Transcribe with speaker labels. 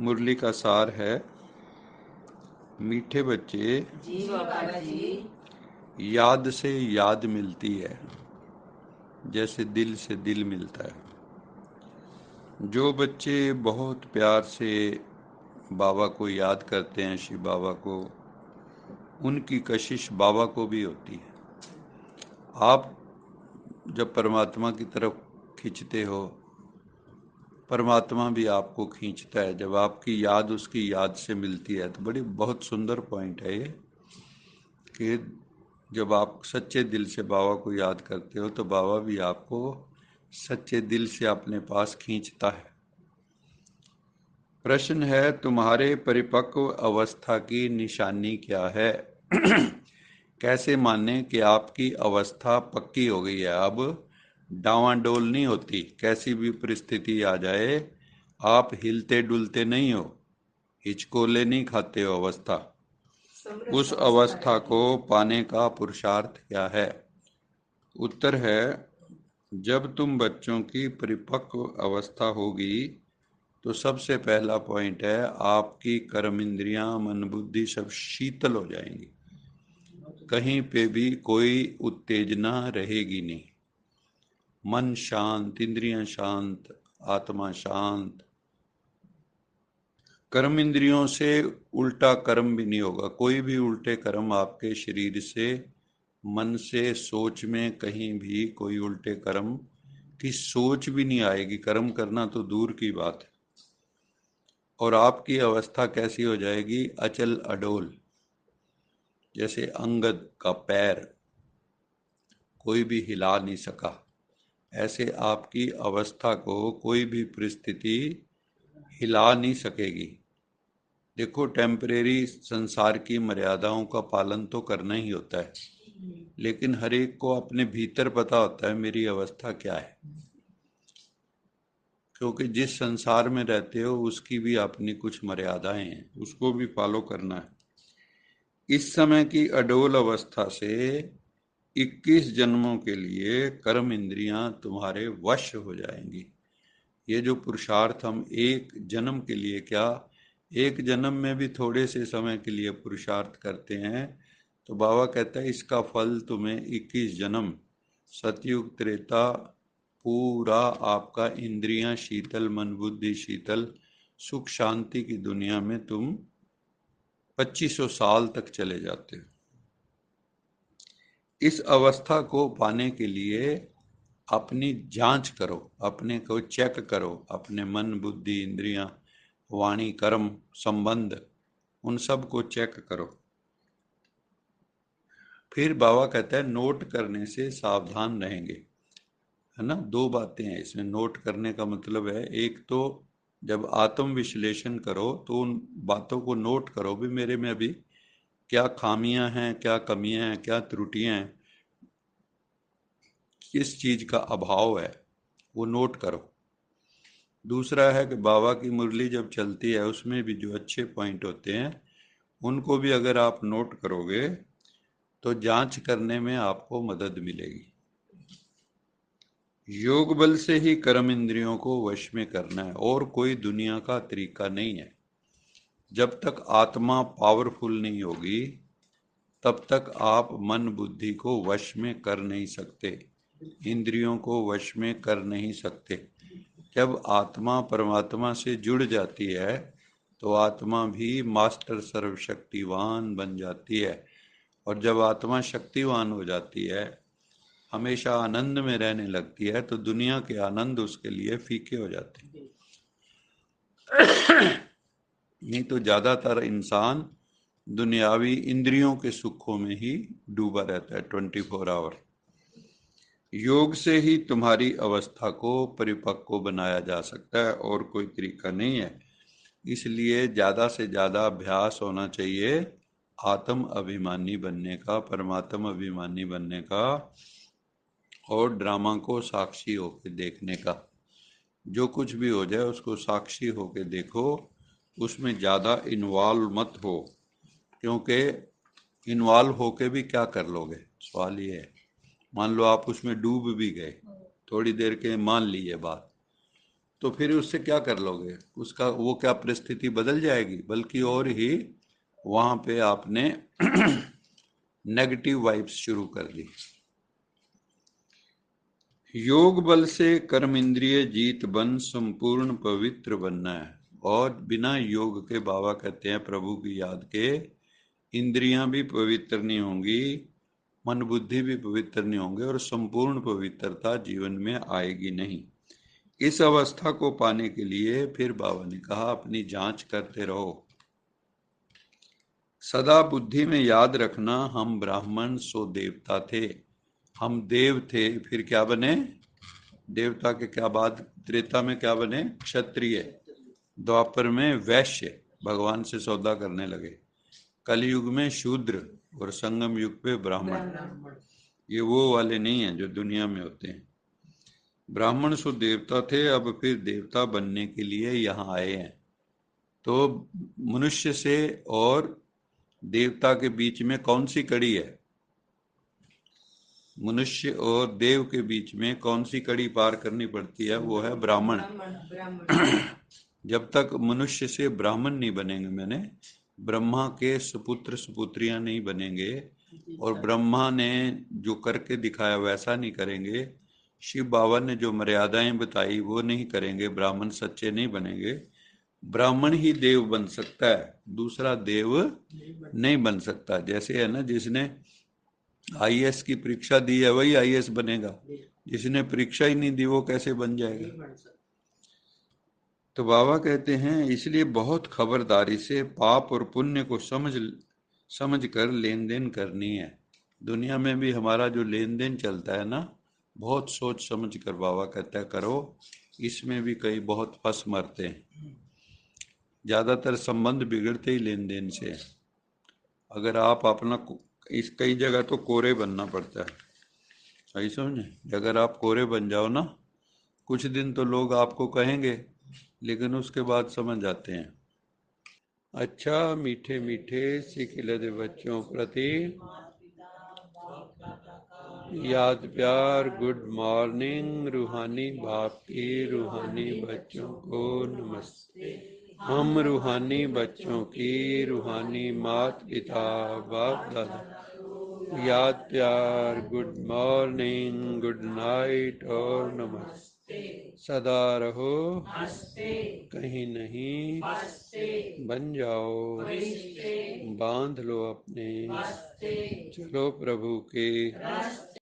Speaker 1: मुरली का सार है, मीठे बच्चे
Speaker 2: जी बाबा जी।
Speaker 1: याद से याद मिलती है, जैसे दिल से दिल मिलता है। जो बच्चे बहुत प्यार से बाबा को याद करते हैं, शिव बाबा को, उनकी कशिश बाबा को भी होती है। आप जब परमात्मा की तरफ खींचते हो, परमात्मा भी आपको खींचता है। जब आपकी याद उसकी याद से मिलती है, तो बड़ी बहुत सुंदर पॉइंट है ये कि जब आप सच्चे दिल से बाबा को याद करते हो तो बाबा भी आपको सच्चे दिल से अपने पास खींचता है। प्रश्न है, तुम्हारे परिपक्व अवस्था की निशानी क्या है? कैसे माने कि आपकी अवस्था पक्की हो गई है, अब डावांडोल नहीं होती, कैसी भी परिस्थिति आ जाए आप हिलते डुलते नहीं हो, हिचकोले नहीं खाते हो अवस्था। उस अवस्था को पाने का पुरुषार्थ क्या है? उत्तर है, जब तुम बच्चों की परिपक्व अवस्था होगी तो सबसे पहला पॉइंट है, आपकी कर्म इंद्रियां मन बुद्धि सब शीतल हो जाएंगी, कहीं पे भी कोई उत्तेजना रहेगी नहीं। मन शांत, इंद्रियां शांत, आत्मा शांत। कर्म इंद्रियों से उल्टा कर्म भी नहीं होगा, कोई भी उल्टे कर्म आपके शरीर से, मन से, सोच में कहीं भी कोई उल्टे कर्म की सोच भी नहीं आएगी। कर्म करना तो दूर की बात है। और आपकी अवस्था कैसी हो जाएगी? अचल अडोल, जैसे अंगद का पैर कोई भी हिला नहीं सका, ऐसे आपकी अवस्था को कोई भी परिस्थिति हिला नहीं सकेगी। देखो, टेम्परेरी संसार की मर्यादाओं का पालन तो करना ही होता है, लेकिन हर एक को अपने भीतर पता होता है मेरी अवस्था क्या है, क्योंकि जिस संसार में रहते हो उसकी भी अपनी कुछ मर्यादाएं हैं, उसको भी फॉलो करना है। इस समय की अडोल अवस्था से 21 जन्मों के लिए कर्म इंद्रियां तुम्हारे वश हो जाएंगी। ये जो पुरुषार्थ हम एक जन्म के लिए, क्या एक जन्म में भी थोड़े से समय के लिए पुरुषार्थ करते हैं, तो बाबा कहता है इसका फल तुम्हें 21 जन्म, सतयुग त्रेता, पूरा आपका इंद्रियां शीतल, मन बुद्धि शीतल, सुख शांति की दुनिया में तुम 2500 साल तक चले जाते हो। इस अवस्था को पाने के लिए अपनी जांच करो, अपने को चेक करो, अपने मन बुद्धि इंद्रियां वाणी कर्म संबंध, उन सब को चेक करो। फिर बाबा कहता है नोट करने से सावधान रहेंगे, है ना। दो बातें हैं इसमें। नोट करने का मतलब है, एक तो जब आत्म विश्लेषण करो तो उन बातों को नोट करो भी, मेरे में अभी क्या खामियां हैं, क्या कमियां हैं, क्या त्रुटियां हैं, किस चीज का अभाव है, वो नोट करो। दूसरा है कि बाबा की मुरली जब चलती है उसमें भी जो अच्छे पॉइंट होते हैं उनको भी अगर आप नोट करोगे तो जांच करने में आपको मदद मिलेगी। योग बल से ही कर्म इंद्रियों को वश में करना है, और कोई दुनिया का तरीका नहीं है। जब तक आत्मा पावरफुल नहीं होगी तब तक आप मन बुद्धि को वश में कर नहीं सकते, इंद्रियों को वश में कर नहीं सकते। जब आत्मा परमात्मा से जुड़ जाती है तो आत्मा भी मास्टर सर्वशक्तिवान बन जाती है। और जब आत्मा शक्तिवान हो जाती है, हमेशा आनंद में रहने लगती है, तो दुनिया के आनंद उसके लिए फीके हो जाते हैं। नहीं तो ज्यादातर इंसान दुनियावी इंद्रियों के सुखों में ही डूबा रहता है 24 आवर। योग से ही तुम्हारी अवस्था को परिपक्व बनाया जा सकता है, और कोई तरीका नहीं है। इसलिए ज़्यादा से ज़्यादा अभ्यास होना चाहिए आत्म अभिमानी बनने का, परमात्म अभिमानी बनने का, और ड्रामा को साक्षी होकर देखने का। जो कुछ भी हो जाए उसको साक्षी होकर देखो, उसमें ज़्यादा इन्वॉल्व मत हो, क्योंकि इन्वॉल्व होके भी क्या कर लोगे, सवाल ये है। मान लो आप उसमें डूब भी गए, थोड़ी देर के मान ली ये बात, तो फिर उससे क्या कर लोगे? उसका वो क्या परिस्थिति बदल जाएगी? बल्कि और ही वहां पे आपने नेगेटिव वाइब्स शुरू कर दी। योग बल से कर्म इंद्रिय जीत बन संपूर्ण पवित्र बनना है। और बिना योग के बाबा कहते हैं प्रभु की याद के इंद्रियां भी पवित्र नहीं होंगी, मन बुद्धि भी पवित्र नहीं होंगे और संपूर्ण पवित्रता जीवन में आएगी नहीं। इस अवस्था को पाने के लिए फिर बाबा ने कहा अपनी जांच करते रहो। सदा बुद्धि में याद रखना हम ब्राह्मण सो देवता थे। हम देव थे, फिर क्या बने? देवता के क्या बाद त्रेता में क्या बने? क्षत्रिय। द्वापर में वैश्य, भगवान से सौदा करने लगे। कलयुग में शूद्र और संगम युग पे ब्राह्मण। ये वो वाले नहीं हैं जो दुनिया में होते हैं। ब्राह्मण सो देवता थे, अब फिर देवता बनने के लिए यहाँ आए हैं। तो मनुष्य से और देवता के बीच में कौन सी कड़ी है? मनुष्य और देव के बीच में कौन सी कड़ी पार करनी पड़ती है? वो है ब्राह्मण। जब तक मनुष्य से ब्राह्मण नहीं बनेंगे, मैंने ब्रह्मा के सुपुत्र सुपुत्रियां नहीं बनेंगे और ब्रह्मा ने जो करके दिखाया वैसा नहीं करेंगे, शिव बाबा ने जो मर्यादाएं बताई वो नहीं करेंगे, ब्राह्मण सच्चे नहीं बनेंगे। ब्राह्मण ही देव बन सकता है, दूसरा देव नहीं बन सकता। जैसे है ना, जिसने आईएएस की परीक्षा दी है वही आईएएस बनेगा, जिसने परीक्षा ही नहीं दी वो कैसे बन जाएगा? तो बाबा कहते हैं इसलिए बहुत खबरदारी से पाप और पुण्य को समझ कर लेन देन करनी है। दुनिया में भी हमारा जो लेन देन चलता है ना, बहुत सोच समझ कर बाबा कहता है करो। इसमें भी कई बहुत फंस मरते हैं। ज्यादातर संबंध बिगड़ते ही लेन देन से है। अगर आप अपना इस कई जगह तो कोरे बनना पड़ता है, सही समझे? अगर आप कोरे बन जाओ ना, कुछ दिन तो लोग आपको कहेंगे लेकिन उसके बाद समझ जाते हैं। अच्छा, मीठे मीठे सिखिलद बच्चों प्रति याद प्यार, गुड मॉर्निंग रूहानी बाप की रूहानी बच्चों को नमस्ते। हम रूहानी बच्चों की रूहानी मात पिता बाप दादा याद प्यार, गुड मॉर्निंग, गुड नाइट और नमस्ते। सदा रहो कहीं नहीं बन जाओ, बांध लो अपने, चलो प्रभु के